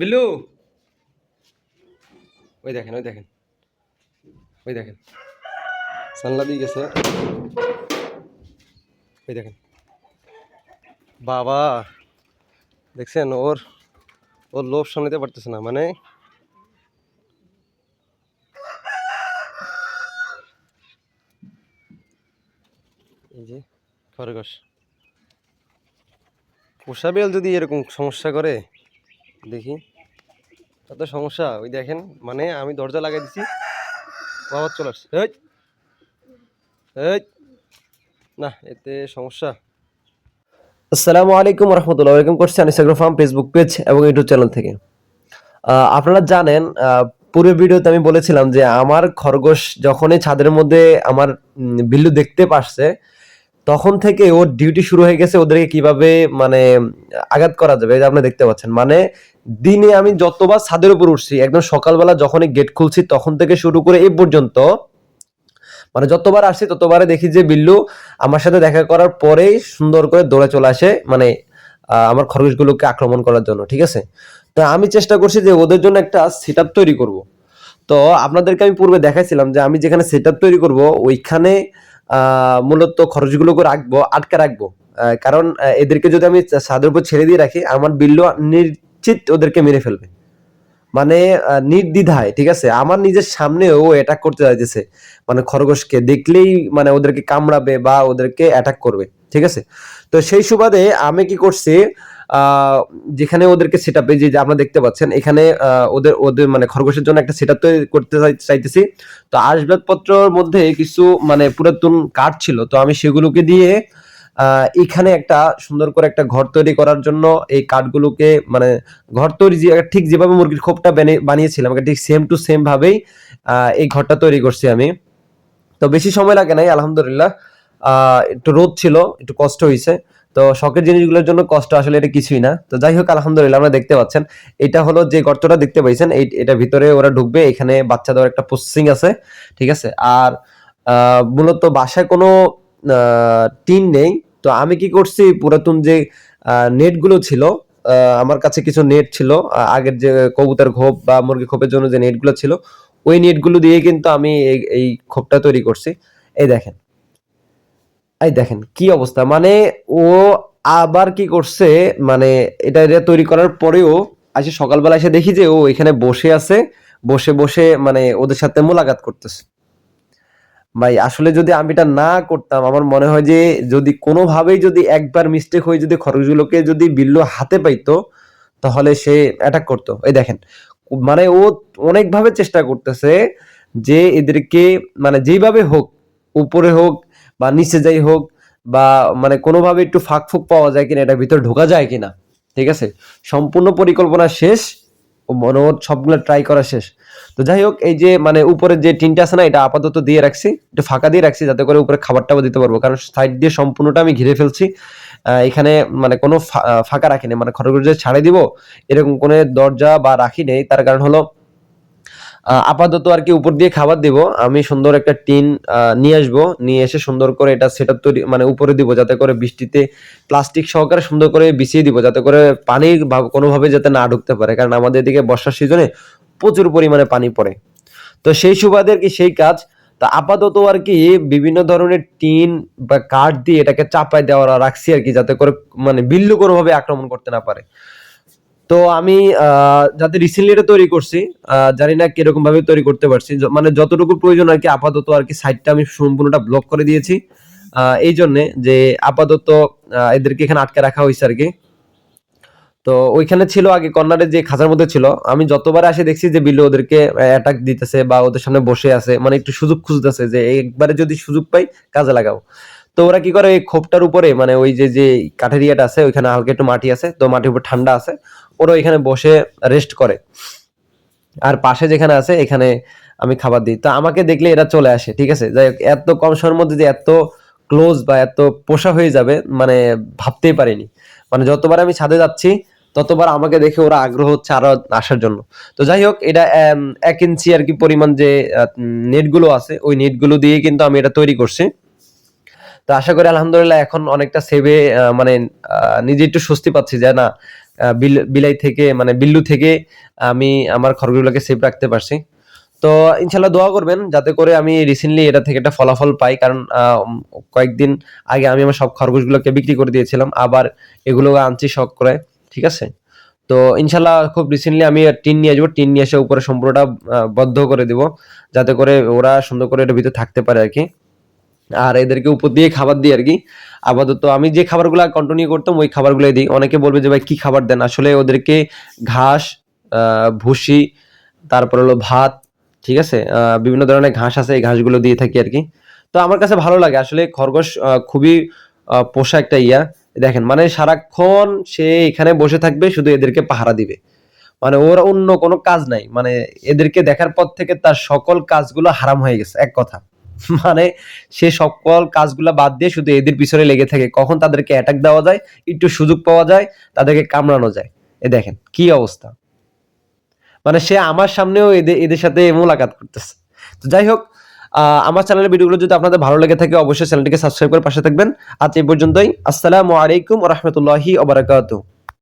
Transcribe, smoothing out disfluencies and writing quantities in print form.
বিল্লু, ওই দেখেন ওই দেখেন ওই দেখেন সানলা দিয়ে গেছে। ওই দেখেন বাবা, দেখছেন ওর ওর লোভ সামলাতে পারতেছে না। মানে এই যে খরগোশ, পোষা বিড়াল যদি এরকম সমস্যা করে দেখি, কত সমস্যা। ওই দেখেন, মানে আমি দরজা লাগাই দিছি, বাবা চলে আসছে। এই এই না, এতে সমস্যা। আসসালামু আলাইকুম রহমতুল্লাহ, ওয়েলকাম করছি আনিসাগ্রো ফার্ম ফেসবুক পেজ এবং ইউটিউব চ্যানেল থেকে। আপনারা জানেন, পুরো ভিডিওতে আমি বলেছিলাম যে আমার খরগোশ যখনই ছাদের মধ্যে আমার বিল্লু দেখতে পারছে, তখন থেকে ওর ডিউটি শুরু হয়ে গেছে ওদেরকে কিভাবে মানে আঘাত করা যাবে। এই যে আপনি দেখতে পাচ্ছেন, মানে দিনে আমি যতবার ছাদের উপর উঠছি, একদম সকালবেলা যখনই গেট খুলছি তখন থেকে শুরু করে এই পর্যন্ত, মানে যতবার আসছি ততবারে দেখি যে বিল্লু আমার সাথে দেখা করার পরেই সুন্দর করে দৌড়ে চলে আসে, মানে আমার খরগোশগুলোকে আক্রমণ করার জন্য। ঠিক আছে, তো আমি চেষ্টা করছি যে ওদের জন্য একটা সেট আপ তৈরি করব। তো আপনাদেরকে আমি পূর্বে দেখাইছিলাম যে আমি যেখানে সেট আপ তৈরি করব ওইখানে মূলত খরচগুলোকে রাখবো, আটকে রাখবো। কারণ এদেরকে যদি আমি ছাদের উপর ছেড়ে দিয়ে রাখি, আমার বিল্লু নিশ্চিত ওদেরকে মেরে ফেলবে। মানে নির্দ্বিধায়, ঠিক আছে, আমার নিজের সামনেও অ্যাটাক করতে যাইতেছে। মানে খরগোশকে দেখলেই মানে ওদেরকে কামড়াবে বা ওদেরকে অ্যাটাক করবে। ঠিক আছে, তো সেই সুবাদে আমি কি করছি, যেখানে ওদেরকে সেট আপে, যে আপনারা দেখতে পাচ্ছেন এখানে ওদের ওদের মানে খরগোশের জন্য একটা সেট আপ তৈরি করতে চাইতেছি। তো আসবাবপত্রের মধ্যে কিছু মানে পুরাতন কাঠ ছিল, তো আমি সেগুলোকে দিয়ে এখানে একটা সুন্দর করে একটা ঘর তৈরি করার জন্য এই কাঠগুলোকে, মানে ঘর তৈরি ঠিক যেভাবে মুরগির খোপটা বানিয়েছিলাম ঠিক সেম টু সেম ভাবেই এই ঘরটা তৈরি করছি আমি। তো বেশি সময় লাগে নাই আলহামদুলিল্লাহ। একটু রোদ ছিল, একটু কষ্ট হয়েছে। তো শখের জিনিসগুলোর জন্য কষ্ট আসলে এটা কিছুই না। তো যাই হোক আলহামদুলিল্লাহ, আমরা দেখতে পাচ্ছেন এটা হলো যে গর্তটা দেখতে পাইছেন, এটা ভিতরে ওরা ঢুকবে। এখানে বাচ্চা দেওয়ার একটা প্রসেসিং আছে। ঠিক আছে, আর মূলত বাসায় কোনো টিন নেই। তো আমি কি করছি, পুরাতন যে নেটগুলো ছিল, আমার কাছে কিছু নেট ছিল, আগের যে কবুতর খোপ বা মুরগি খোপের জন্য যে নেটগুলো ছিল, ওই নেটগুলো দিয়ে কিন্তু আমি এই খোপটা তৈরি করছি। এই দেখেন, এই দেখেন কি অবস্থা। মানে ও আবার কি করছে, মানে এটা তৈরি করার পরেও আজকে সকালবেলা এসে দেখি যে ও এখানে বসে আছে, বসে বসে মানে ওদের সাথে মোলাকাত করতেছে। ভাই আসলে যদি আমি এটা না করতাম, আমার মনে হয় যে যদি কোনোভাবেই যদি একবার মিস্টেক হয়ে যদি খরচগুলোকে যদি বিল্লু হাতে পাইতো, তাহলে সে অ্যাটাক করতো। এই দেখেন, মানে ও অনেকভাবে চেষ্টা করতেছে যে এদেরকে মানে যেইভাবে হোক, উপরে হোক বা নিচে যাই হোক, বা মানে কোনোভাবে একটু ফাঁক ফুক পাওয়া যায় কিনা, এটার ভিতরে ঢোকা যায় কিনা। ঠিক আছে, সম্পূর্ণ পরিকল্পনা শেষ, ও মনে ওর সবগুলো ট্রাই করা শেষ। তো যাই হোক, এই যে মানে উপরের যে টিনটা আছে না, এটা আপাতত দিয়ে রাখছি, একটু ফাঁকা দিয়ে রাখছি যাতে করে উপরে খাবারটাও দিতে পারবো, কারণ সাইড দিয়ে সম্পূর্ণটা আমি ঘিরে ফেলছি। এখানে মানে কোনো ফাঁকা রাখিনি, মানে খরগোশ যে ছাড়ে দিব এরকম কোনো দরজা বা রাখি নেই। তার কারণ হলো আপাতত আর কি উপর দিয়ে খাবার দিব। আমি সুন্দর একটা টিন নিয়ে আসবো, নিয়ে এসে সুন্দর করে এটা সেট আপ তৈরি মানে উপরে দিব, যাতে করে বৃষ্টিতে প্লাস্টিক সহকারে সুন্দর করে বিছিয়ে দিব, যাতে করে পানি কোনোভাবে যাতে না ঢুকতে পারে, কারণ আমাদের এদিকে বর্ষার সিজনে প্রচুর পরিমাণে পানি পড়ে। তো সেই সুবাদে আর কি সেই কাজ। তা আপাতত আর কি বিভিন্ন ধরনের টিন বা কাঠ দিয়ে এটাকে চাপায় দেওয়া রাখছি আর কি, যাতে করে মানে বিল্লু কোনোভাবে আক্রমণ করতে না পারে। তো আমি যাতে রিসেন্টলি এটা তৈরি করছি, জানি না কিরকম ভাবে তৈরি করতে পারছি, মানে যতটুকু প্রয়োজন আর কি আপাতত আর কি সাইডটা আমি সম্পূর্ণটা ব্লক করে দিয়েছি। এই জন্যে যে আপাতত এদেরকে এখানে আটকে রাখা হয়েছে আর কি। তো ওইখানে ছিল আগে কর্নারে যে খাঁচার মধ্যে ছিল, আমি যতবার আসে দেখছি যে বিল্লু ওদেরকে অ্যাটাক দিতেছে বা ওদের সামনে বসে আছে, মানে একটু সুযোগ খুঁজতেছে যে একবারে যদি সুযোগ পাই কাজে লাগাও। তো ওরা কি করে, এই খোপটার উপরে মানে ওই যে যে কাঠের ইয়েটা আছে ওইখানে হালকা একটু মাটি আছে, তো মাটির উপর ঠান্ডা আছে, ওরা এখানে বসে রেস্ট করে। আর পাশে যেখানে আছে এখানে আমি খাবার দিই। তো আমাকে দেখলে এরা চলে আসে। ঠিক আছে, যাই হোক, এত কম সময়ের মধ্যে যে এত ক্লোজ বা এত পোষা হয়ে যাবে মানে ভাবতেই পারিনি। মানে যতবার আমি ছাদে যাচ্ছি ততবার আমাকে দেখে ওরা আগ্রহ হচ্ছে আরো আসার জন্য। তো যাই হোক, এটা 1 ইঞ্চি আর কি পরিমাণ যে নেটগুলো আছে, ওই নেটগুলো দিয়ে কিন্তু আমি এটা তৈরি করছি। তো আশা করি আলহামদুলিল্লাহ এখন অনেকটা সেভে মানে নিজে একটু স্বস্তি পাচ্ছি যে না, বিলাই থেকে মানে বিল্লু থেকে আমি আমার খরগোশগুলোকে সেভ রাখতে পারছি। তো ইনশাল্লাহ দোয়া করবেন যাতে করে আমি রিসেন্টলি এটা থেকে একটা ফলাফল পাই, কারণ কয়েকদিন আগে আমি আমার সব খরগোশগুলোকে বিক্রি করে দিয়েছিলাম, আবার এগুলো আনছি শখ করে, ঠিক আছে। তো ইনশাল্লাহ খুব রিসেন্টলি আমি টিন নিয়ে আসবো, টিন নিয়ে এসে উপরে সম্পূর্ণটা বদ্ধ করে দিব, যাতে করে ওরা সুন্দর করে এটার ভিতরে থাকতে পারে আর কি। আর এদেরকে উপর দিয়ে খাবার দিই আর কি। আপাতত আমি যে খাবারগুলো কন্টিনিউ করতাম ওই খাবারগুলোই দিই। অনেকে বলবে যে ভাই কি খাবার দেন, আসলে ওদেরকে ঘাস, ভুসি, তারপর হলো ভাত, ঠিক আছে, বিভিন্ন ধরনের ঘাস আছে, এই ঘাসগুলো দিয়ে থাকি আর কি। তো আমার কাছে ভালো লাগে আসলে খরগোশ, খুবই পোষা একটা ইয়া। দেখেন মানে সারাক্ষণ সে এখানে বসে থাকবে, শুধু এদেরকে পাহারা দিবে, মানে ওর অন্য কোনো কাজ নাই, মানে এদেরকে দেখার পর থেকে তার সকল কাজগুলো হারাম হয়ে গেছে এক কথা। মানে সে সকল কাজগুলা বাদ দিয়ে শুধু এদের পিছনে লেগে থাকে, কখন তাদেরকে অ্যাটাক দেওয়া যায়, একটু সুযোগ পাওয়া যায়, তাদেরকে কামড়ানো যায়। এ দেখেন কি অবস্থা, মানে সে আমার সামনেও এদের এদের সাথে মোলাকাত করতেছে। তো যাই হোক, আমার চ্যানেলের ভিডিওগুলো যদি আপনাদের ভালো লেগে থাকে অবশ্যই চ্যানেলটিকে সাবস্ক্রাইব করে পাশে থাকবেন। আজ এই পর্যন্তই। আসসালামু আলাইকুম ওয়া রাহমাতুল্লাহি ওয়া বারাকাতুহু।